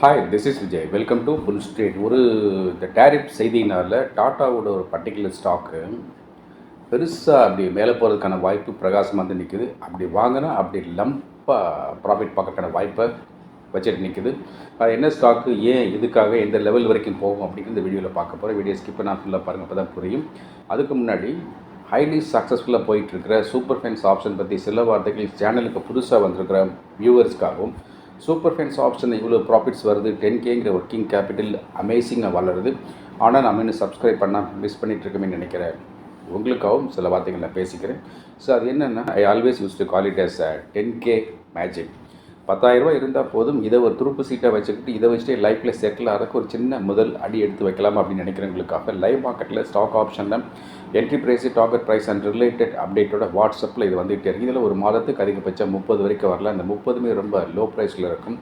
Hi, this is Vijay. Welcome to Bull Street. இந்த tariff செய்தியினால் டாட்டாவோட ஒரு பர்டிகுலர் ஸ்டாக்கு பெருசாக அப்படி மேலே போகிறதுக்கான வாய்ப்பு பிரகாசமாக வந்து நிற்குது. அப்படி வாங்கினா அப்படி லம்பாக ப்ராஃபிட் பார்க்கறதுக்கான வாய்ப்பை வச்சுட்டு நிற்குது. அது என்ன ஸ்டாக்கு, ஏன், இதுக்காக எந்த லெவல் வரைக்கும் போகும் அப்படிங்கிற இந்த வீடியோவில் பார்க்க போகிறேன். வீடியோ ஸ்கிப் நான் ஃபுல்லாக பாருங்கள், அப்போ தான் புரியும். அதுக்கு முன்னாடி ஹைலி சக்ஸஸ்ஃபுல்லாக போயிட்டுருக்கிற சூப்பர் ஃபைன்ஸ் ஆப்ஷன் பற்றி சில வார்த்தைகள் சேனலுக்கு புதுசாக வந்திருக்கிற வியூவர்ஸ்க்காகவும், சூப்பர் ஃபைன்ஸ் ஆப்ஷன் இவ்வளோ ப்ராஃபிட்ஸ் வருது, 10Kங்கிற ஒர்க்கிங் கேபிட்டல் அமேசிங்காக வளருது, ஆனால் நம்ம இன்னும் சப்ஸ்கிரைப் பண்ணால் மிஸ் பண்ணிகிட்ருக்கோமே நினைக்கிறேன். உங்களுக்காகவும் சில வார்த்தைகள் நான் பேசிக்கிறேன். ஸோ அது என்னென்னா, I always use to call it as 10K magic. 10,000 இருந்தால் போதும், இதை ஒரு துருப்பு சீட்டாக வச்சுக்கிட்டு இதை வச்சுட்டு லைஃப்பில் செட்டில் ஆகிறதுக்கு ஒரு சின்ன முதல் அடி எடுத்து வைக்கலாம் அப்படின்னு நினைக்கிறவங்களுக்காக லைவ் மார்க்கெட்டில் ஸ்டாக் ஆப்ஷனில் entry price, target price and related அப்டேட்டோட வாட்ஸ்அப்பில் இது வந்துகிட்டே இருக்குது. இதில் ஒரு மாதத்துக்கு அதிகபட்சம் 30 வரைக்கும் வரலாம். இந்த 30மே ரொம்ப லோ ப்ரைஸில் இருக்கும்.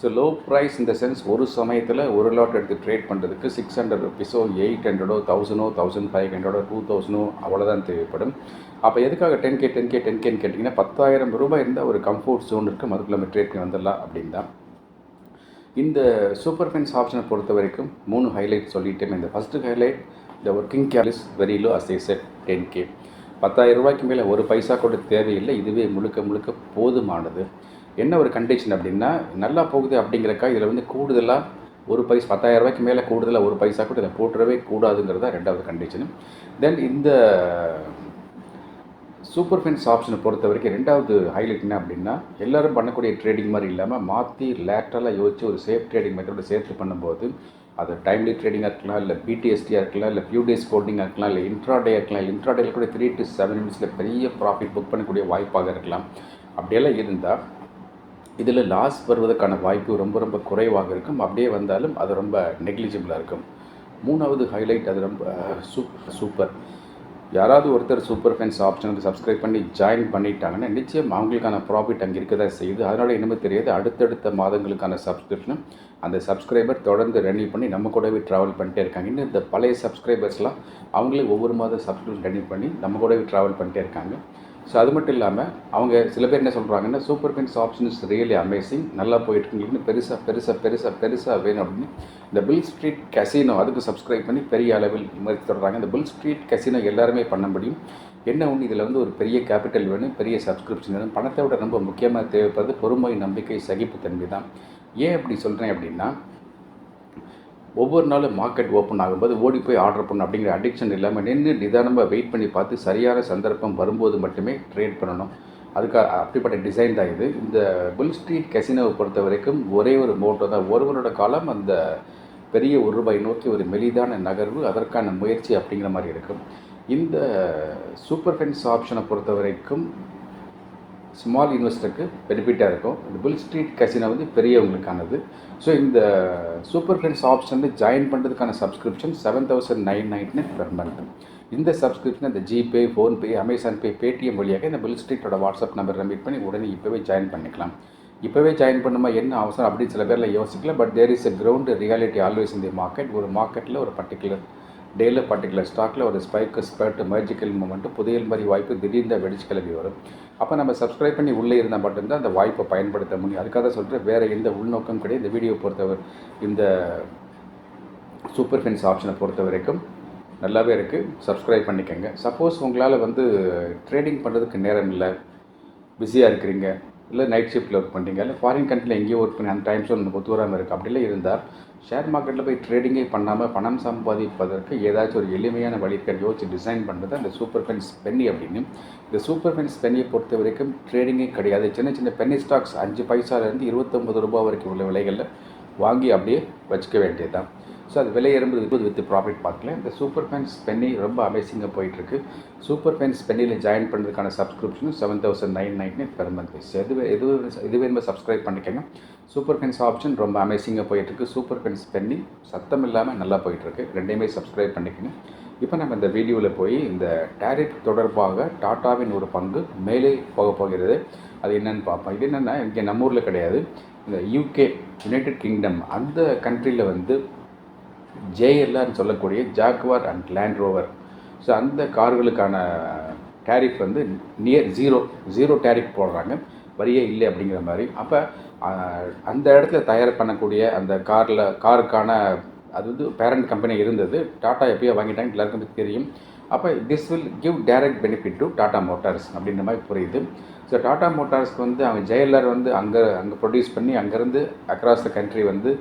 ஸோ லோ ப்ரைஸ் இந்த சென்ஸ் ஒரு சமயத்தில் ஒரு லாட் எடுத்து ட்ரேட் பண்ணுறதுக்கு 600 ருபீஸோ, 800ஓ, 1000ஓ, 1500ஓ, 2000ஓ அவ்வளோதான் தேவைப்படும். அப்போ எதுக்காக 10Kன்னு கேட்டிங்கன்னா, 10,000 ரூபாய் இருந்தால் ஒரு கம்ஃபர்ட் ஜோன் இருக்கும், அதுக்குள்ள நம்ம ட்ரேட் பண்ணி வந்துடலாம் அப்படின்னு தான். இந்த சூப்பர் ஃபைன்ஸ் ஆப்ஷனை பொறுத்த வரைக்கும் 3 ஹைலைட் சொல்லிட்டேன். இந்த ஃபஸ்ட்டு ஹைலைட், இந்த working capital is very low as I set 10K. 10,000 ரூபாய்க்கு மேலே ஒரு பைசா கூட தேவையில்லை. இதுவே முழுக்க போதுமானது. என்ன ஒரு கண்டிஷன் அப்படின்னா, நல்லா போகுது அப்படிங்கிறக்கா இதில் வந்து கூடுதலாக ஒரு பைசா, 10,000 ரூபாய்க்கு மேலே கூடுதலாக ஒரு பைசா கூட இதை போட்டுறவே கூடாதுங்கிறது தான் ரெண்டாவது கண்டிஷனு. தென் இந்த சூப்பர் ஃபைன்ஸ் ஆப்ஷனை பொறுத்த வரைக்கும் ரெண்டாவது ஹைலைட் என்ன அப்படின்னா, எல்லோரும் பண்ணக்கூடிய ட்ரேடிங் மாதிரி இல்லாமல் மாற்றி லேட்டரலாக யோசித்து ஒரு சேஃப் ட்ரேடிங் மெத்தடோட சேர்த்து பண்ணும்போது, அது டைம்லி ட்ரேடிங்காக இருக்கலாம், இல்லை பிடிஎஸ்டியாக இருக்கலாம், இல்லை ஃபியூ டேஸ் ஹோல்டிங்காக இருக்கலாம், இல்லை இன்ட்ராடே இருக்கலாம். இன்ட்ராடேயில் கூட 3 to 7 மினிட்ஸில் பெரிய ப்ராஃபிட் புக் பண்ணக்கூடிய வாய்ப்பாக இருக்கலாம். அப்படியெல்லாம் இருந்தால் இதில் லாஸ் வருவதற்கான வாய்ப்பு ரொம்ப குறைவாக இருக்கும். அப்படியே வந்தாலும் அது ரொம்ப நெக்லிஜிபிளாக இருக்கும். மூணாவது ஹைலைட், அது ரொம்ப சூப்பர். யாராவது ஒருத்தர் சூப்பர் ஃபைன்ஸ் ஆப்ஷனுக்கு சப்ஸ்கிரைப் பண்ணி ஜாயின் பண்ணிட்டாங்கன்னா நிச்சயம் அவங்களுக்கான ப்ராஃபிட் அங்கே இருக்க தான் செய்யுது. அதனால் என்னமே தெரியாது, அடுத்தடுத்த மாதங்களுக்கான சப்ஸ்கிரிப்ஷனும் அந்த சப்ஸ்கிரைபர் தொடர்ந்து ரெனியூ பண்ணி நம்ம கூடவே ட்ராவல் பண்ணிட்டே இருக்காங்க. இன்னும் இந்த பழைய சப்ஸ்கிரைபர்ஸ்லாம் அவங்களே ஒவ்வொரு மாதம் சப்ஸ்கிரிப்ஷன் ரெனியூ பண்ணி நம்ம கூடவே ட்ராவல் பண்ணிட்டே இருக்காங்க. ஸோ அது மட்டும் இல்லாமல் அவங்க சில பேர் என்ன சொல்கிறாங்கன்னா, super fines option is really amazing, நல்லா போயிட்டுருக்குன்னு பெருசாக வேணும் அப்படின்னு இந்த புல் ஸ்ட்ரீட் கசினோ அதுக்கு சப்ஸ்கிரைப் பண்ணி பெரிய அளவில் மாதிரி தொடர்றாங்க. இந்த புல் ஸ்ட்ரீட் கசினோ எல்லாருமே பண்ண முடியும். என்ன ஒன்று, இதில் வந்து ஒரு பெரிய கேபிட்டல் வேணும், பெரிய சப்ஸ்கிரிப்ஷன் வேணும். பணத்தை விட ரொம்ப முக்கியமாக தேவைப்படுறது பொறுமை, நம்பிக்கை, சகிப்புத்தன்மை தான். ஏன் அப்படி சொல்கிறேன் அப்படின்னா, ஒவ்வொரு நாளும் மார்க்கெட் ஓப்பன் ஆகும்போது ஓடி போய் ஆர்டர் பண்ணணும் அப்படிங்கிற அடிக்ஷன் இல்லாமல் நின்று நிதானமாக வெயிட் பண்ணி பார்த்து சரியான சந்தர்ப்பம் வரும்போது மட்டுமே ட்ரேட் பண்ணணும். அதுக்காக அப்படிப்பட்ட டிசைன் தான் இது. இந்த புல் ஸ்ட்ரீட் கசினோவை பொறுத்த வரைக்கும் ஒரே ஒரு மோட்டோ தான், ஒருவரோட காலம் அந்த பெரிய ₹1 நோக்கி ஒரு மெலிதான நகர்வு, அதற்கான முயற்சி அப்படிங்கிற மாதிரி இருக்கும். இந்த சூப்பர் ஃபைன்ஸ் ஆப்ஷனை பொறுத்த வரைக்கும் ஸ்மால் இன்வெஸ்டருக்கு பெனிஃபிட்டாக இருக்கும். இந்த புல் ஸ்ட்ரீட் கசினோ வந்து பெரியவங்களுக்கானது. ஸோ இந்த சூப்பர் ஃபைன்ஸ் ஆப்ஷனில் ஜாயின் பண்ணுறதுக்கான சப்ஸ்கிரிப்ஷன் 7,999 பெர் மந்த். இந்த சப்ஸ்கிரிப்ஷன் இந்த ஜிபே, ஃபோன்பே, அமேசான் பே, பேடிஎம் வழியாக இந்த புல் ஸ்ட்ரீட்டோட வாட்ஸ்அப் நம்பர் மீட் பண்ணி உடனே இப்போவே ஜாயின் பண்ணிக்கலாம். இப்போவே ஜாயின் பண்ணுமா, என்ன அவசரம் அப்படின்னு சில பேரில் யோசிக்கலாம். But there is a ground reality always இந்த மார்க்கெட். ஒரு மார்க்கெட்டில் ஒரு பர்டிகுலர் டேயில் பர்டிகுலர் ஸ்டாக்கில் ஒரு ஸ்பைக்கு, ஸ்பர்ட்டு, மேஜிக்கல் மூமெண்ட்டு, புதையல் மாதிரி வாய்ப்பு திடீர்னு வெடிச்சு கிளம்பி வரும். அப்போ நம்ம சப்ஸ்கிரைப் பண்ணி உள்ளே இருந்தால் மட்டும்தான் அந்த வாய்ப்பை பயன்படுத்த முடியும். அதுக்காக சொல்கிறேன், வேறு எந்த உள்நோக்கம் கிடையாது. இந்த வீடியோ பொறுத்தவரை இந்த சூப்பர் ஃபைன்ஸ் ஆப்ஷனை பொறுத்த வரைக்கும் நல்லாவே இருக்குது. சப்ஸ்கிரைப் பண்ணிக்கோங்க. சப்போஸ் உங்களால் வந்து ட்ரேடிங் பண்ணுறதுக்கு நேரம் இல்லை, பிஸியாக இருக்கிறீங்க, இல்லை நைட் ஷிஃப்ட்டில் ஒர்க் பண்ணுறீங்க, இல்லை ஃபாரின் கண்ட்ரியில் எங்கேயோ ஒர்க் பண்ணி அந்த டைம் ஜோன் நமக்கு ஒத்து வராமல் இருக்குது, அப்படிலாம் இருந்தால் ஷேர் மார்க்கெட்டில் போய் ட்ரேடிங்கே பண்ணாமல் பணம் சம்பாதிப்பதற்கு ஏதாச்சும் ஒரு எளிமையான வழி யோசிச்சு டிசைன் பண்ணுறது அந்த சூப்பர் ஃபைன்ஸ் பென்னி அப்படின்னு. இந்த சூப்பர் ஃபைன்ஸ் பென்னியை பொறுத்த வரைக்கும் ட்ரேடிங்கே கிடையாது. சின்ன பென்னி ஸ்டாக்ஸ் 5 பைசாலேருந்து ₹29 வரைக்கும் உள்ள விலைகளில் வாங்கி அப்படியே வச்சுக்க வேண்டியது தான். ஸோ அது விலை ஏறும்போது வித் ப்ராஃபிட் பார்க்கல. இந்த சூப்பர் ஃபைன்ஸ் பென்னி ரொம்ப அமேசிங்காக போயிட்டுருக்கு. சூப்பர் ஃபைன்ஸ் பென்னியில் ஜாயின் பண்ணுறதுக்கான சப்ஸ்கிரிப்ஷனும் 7,999 பெர் மந்த். இதுவே நம்ம சப்ஸ்கிரைப் பண்ணிக்கோங்க. சூப்பர் ஃபைன்ஸ் ஆப்ஷன் ரொம்ப அமேசிங்காக போயிட்டுருக்கு. சூப்பர் ஃபைன்ஸ் பென்னி சத்தம் இல்லாமல் நல்லா போயிட்டுருக்கு. ரெண்டையுமே சப்ஸ்கிரைப் பண்ணிக்கோங்க. இப்போ நம்ம இந்த வீடியோவில் போய் இந்த டேரிஃப் தொடர்பாக டாட்டாவின் ஒரு பங்கு மேலே போகிறது. அது என்னென்னு பார்ப்போம். இது என்னென்னா, இங்கே நம்ம ஊரில் கிடையாது, இந்த யூகே, யுனைடெட் கிங்டம், அந்த கண்ட்ரியில் வந்து ஜேஎல்ஆர்னு சொல்லக்கூடிய Jaguar and land rover, so அந்த கார்களுக்கான டேரிஃப் வந்து நியர் ஜீரோ டேரிஃப் போடுறாங்க. வரியே இல்லை அப்படிங்கிற மாதிரி. அப்போ அந்த இடத்துல தயார் பண்ணக்கூடிய அந்த காருக்கான அது வந்து பேரண்ட் கம்பெனி இருந்தது. டாட்டா எப்பயோ வாங்கிட்டாங்க, எல்லாருக்கும் தெரியும். அப்போ this will give direct benefit to Tata Motors அப்படின்ற மாதிரி புரியுது. ஸோ டாடா மோட்டார்ஸ்க்கு வந்து அவங்க ஜெயலர் வந்து அங்கே ப்ரொடியூஸ் பண்ணி அங்கேருந்து அக்ராஸ் த கண்ட்ரி வந்து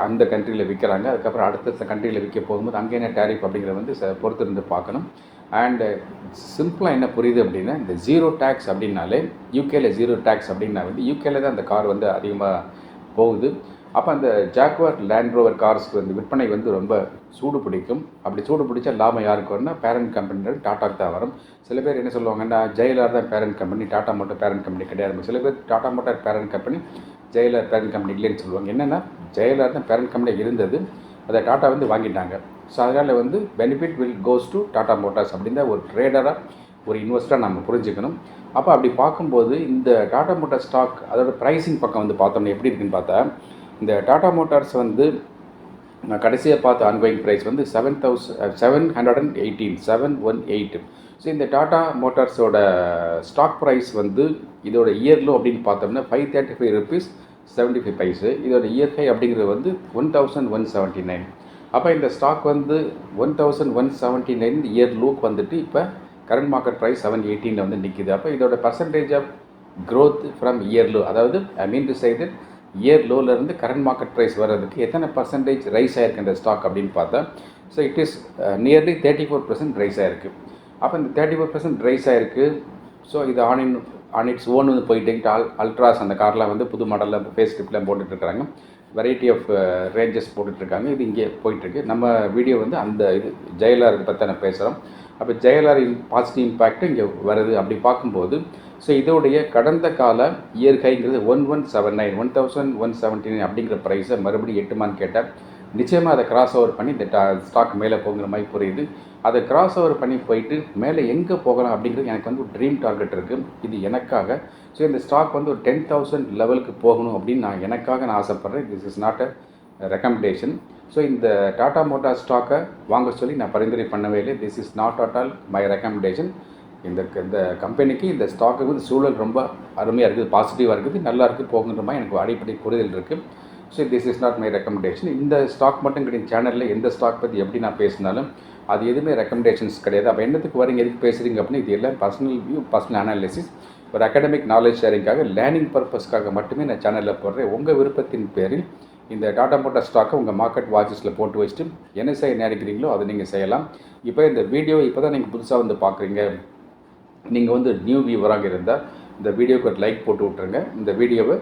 அந்த கண்ட்ரியில் விற்கிறாங்க. அதுக்கப்புறம் அடுத்த கண்ட்ரியில் விற்க போகும்போது அங்கே என்ன டேரிஃப் அப்படிங்கிறத வந்து பொறுத்து இருந்து பார்க்கணும். அண்டு சிம்பிளாக என்ன புரியுது அப்படின்னா, இந்த ஜீரோ டேக்ஸ் அப்படின்னாலே யூகேல ஜீரோ டேக்ஸ் அப்படின்னா வந்து யூகேல தான் அந்த கார் வந்து அதிகமாக போகுது. அப்போ அந்த ஜாக்வார் லேண்ட் ரோவர் கார்ஸ்க்கு வந்து விற்பனை வந்து ரொம்ப சூடு பிடிக்கும். அப்படி சூடு பிடிச்சா லாபம் யாருக்கு வரும்னா பேரண்ட் கம்பெனிகள் டாட்டாக்கு தான் வரும். சில பேர் என்ன சொல்லுவாங்கன்னா, ஜெயலர் தான் parent company, tata motor parent company கிடையாது. சில பேர் tata motor parent company, jailer parent company இல்லைன்னு சொல்லுவாங்க. என்னென்னா, ஜெயலர் தான் பேரண்ட் கம்பெனி இருந்தது, அதை டாட்டா வந்து வாங்கிட்டாங்க. ஸோ அதனால் வந்து benefit will goes to tata Motors அப்படின்னு ஒரு ட்ரேடராக, ஒரு இன்வெஸ்டராக நம்ம புரிஞ்சுக்கணும். அப்போ அப்படி பார்க்கும்போது இந்த டாட்டா மோட்டார் ஸ்டாக் அதோட ப்ரைஸிங் பக்கம் வந்து பார்த்தோம்னா எப்படி இருக்குன்னு பார்த்தா, இந்த டாட்டா மோட்டார்ஸ் வந்து நான் கடைசியாக பார்த்த ஆன்கோயிங் ப்ரைஸ் வந்து 718. ஸோ இந்த டாட்டா மோட்டார்ஸோட ஸ்டாக் ப்ரைஸ் வந்து இதோட இயர் லோ அப்படின்னு பார்த்தோம்னா 535 rupees 75 paise. இதோட இயர் ஹை அப்படிங்கிறது வந்து 1179. அப்போ இந்த ஸ்டாக் வந்து 1179 இயர் லோக்கு வந்துட்டு இப்போ கரண்ட் மார்க்கெட் ப்ரைஸ் 718 வந்து நிற்கிது. அப்போ இதோட percentage of growth from year low, அதாவது I mean to say that year லோலேருந்து கரண்ட் மார்க்கெட் ப்ரைஸ் வர்றதுக்கு எத்தனை பர்சன்டேஜ் ரைஸ் ஆகிருக்கு இந்த ஸ்டாக் அப்படின்னு பார்த்தா, so it is nearly 34% rise ஆகிருக்கு. அப்போ இந்த 34% ரைஸ் ஆகிருக்கு. ஸோ இது ஆன் இட்ஸ் ஓன் வந்து போயிட்டு அல்ட்ராஸ் அந்த கார்லாம் வந்து புது மாடலில் ஃபேஸ் லிப்லாம் போட்டுட்ருக்காங்க, வெரைட்டி ஆஃப் ரேஞ்சஸ் போட்டுட்ருக்காங்க. இது இங்கே போயிட்டுருக்கு. நம்ம வீடியோ வந்து அந்த இது ஜெயலருக்கு பற்றி நான் பேசுகிறோம். அப்போ ஜெயலரின் பாசிட்டிவ் இம்பேக்ட்டு இங்கே வருது. அப்படி பார்க்கும்போது ஸோ இதோடைய கடந்த கால இயர் ஹைங்கிறது 1179 அப்படிங்கிற ப்ரைஸை மறுபடியும் எட்டுமான்னு கேட்டால் நிச்சயமாக அதை கிராஸ் ஓவர் பண்ணி இந்த ஸ்டாக் மேலே போகிற மாதிரி புரியுது. அதை கிராஸ் ஓவர் பண்ணி போயிட்டு மேலே எங்கே போகலாம் அப்படிங்கிறது எனக்கு வந்து ஒரு ட்ரீம் டார்கெட் இருக்குது. இது எனக்காக. ஸோ இந்த ஸ்டாக் வந்து ஒரு 10,000 லெவலுக்கு போகணும் அப்படின்னு நான் ஆசைப்பட்றேன். This is not a recommendation. So இந்த டாடா மோட்டார் ஸ்டாக்கை வாங்க சொல்லி நான் பரிந்துரை பண்ணவே இல்லை. This is not at all my recommendation. இந்த கம்பெனிக்கு இந்த ஸ்டாக்கு வந்து சூழல் ரொம்ப அருமையாக இருக்குது, பாசிட்டிவாக இருக்குது, நல்லா இருக்குது, போகுன்ற மாதிரி எனக்கு அடிப்படை புரிதல் இருக்குது. So this is not my recommendation. இந்த ஸ்டாக் மட்டும் கிடையாது, சேனலில் எந்த ஸ்டாக் பற்றி எப்படி நான் பேசினாலும் அது எதுவுமே ரெக்கமெண்டேஷன்ஸ் கிடையாது. அப்போ என்னத்துக்கு வரீங்க, எதுக்கு பேசுகிறீங்க அப்படின்னு இது எல்லாம் பர்சனல் வியூ, பர்சனல் அனாலிசிஸ், ஒரு அகாடமிக் நாலேஜ் ஷேரிங்காக, லேர்னிங் பர்பஸ்க்காக மட்டுமே நான் சேனலில் போடுறேன். உங்கள் விருப்பத்தின் பேரில் இந்த டாடா மோட்டார் ஸ்டாக்கை உங்கள் மார்க்கெட் வாட்சஸில் போட்டு வச்சுட்டு என்ன செய்ய நினைக்கிறீங்களோ அதை நீங்கள் செய்யலாம். இப்போ இந்த வீடியோ இப்போ தான் நீங்கள் புதுசாக வந்து பார்க்குறீங்க, நீங்கள் வந்து நியூ வியூவராக இருந்தால் இந்த வீடியோக்கு ஒரு லைக் போட்டு விட்ருங்க. இந்த வீடியோவை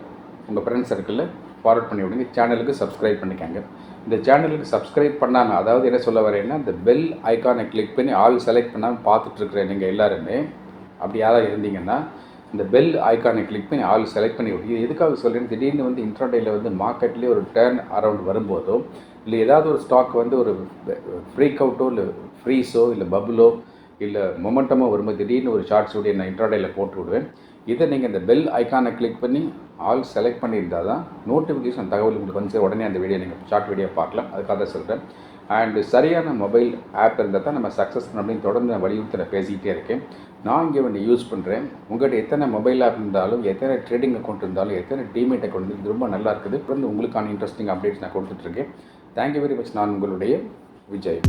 உங்கள் ஃப்ரெண்ட்ஸ் சர்க்கிளில் ஃபார்வர்ட் பண்ணி விடுங்க. சேனலுக்கு சப்ஸ்கிரைப் பண்ணிக்காங்க. இந்த சேனலுக்கு சப்ஸ்கிரைப் பண்ணாமல், அதாவது என்ன சொல்ல வரேன்னா, இந்த பெல் ஐக்கானை கிளிக் பண்ணி ஆல் செலக்ட் பண்ணாமல் பார்த்துட்ருக்குறேன் நீங்கள் எல்லாருமே அப்படி யாராவது இருந்தீங்கன்னா இந்த பெல் ஐக்கானை கிளிக் பண்ணி ஆல் செலக்ட் பண்ணி விடுங்க. இது எதுக்காக சொல்கிறேன்னு, திடீர்னு வந்து இன்ட்ராடேயில் வந்து மார்க்கெட்லேயே ஒரு டேர்ன் அரவுண்ட் வரும்போதோ, இல்லை ஏதாவது ஒரு ஸ்டாக் வந்து ஒரு ஃப்ரீக் அவுட்டோ இல்லை ஃப்ரீஸோ இல்லை பபுளோ இல்லை மொமெண்டமோ வரும்போது திடீர்னு ஒரு ஷார்ட்ஸ் வீடியோ நான் இன்ட்ராடேயில் போட்டு விடுவேன். இதை நீங்கள் இந்த பெல் ஐக்கானை கிளிக் பண்ணி ஆல் செலக்ட் பண்ணியிருந்தால் தான் நோட்டிஃபிகேஷன் தகவல் உங்களுக்கு வந்து உடனே அந்த வீடியோ நீங்கள் ஷார்ட் வீடியோ பார்க்கலாம். அதுக்காக சொல்கிறேன். அண்டு சரியான மொபைல் ஆப் இருந்தால் தான் நம்ம சக்ஸஸ் பண்ண அப்படின்னு தொடர்ந்து நான் வலியுறுத்தி பேசிக்கிட்டே இருக்கேன். நான் இங்கே ஒன்று யூஸ் பண்ணுறேன். உங்கள்கிட்ட எத்தனை மொபைல் ஆப் இருந்தாலும், எத்தனை ட்ரேடிங் அக்கௌண்ட் இருந்தாலும், எத்தனை டிமேட் அக்கௌண்ட் இருந்தாலும் இது ரொம்ப நல்லா இருக்குது. தொடர்ந்து உங்களுக்கான இன்ட்ரெஸ்டிங் அப்டேட்ஸ் நான் கொடுத்துட்ருக்கேன். Thank you very much. நான் உங்களுடைய விஜய்.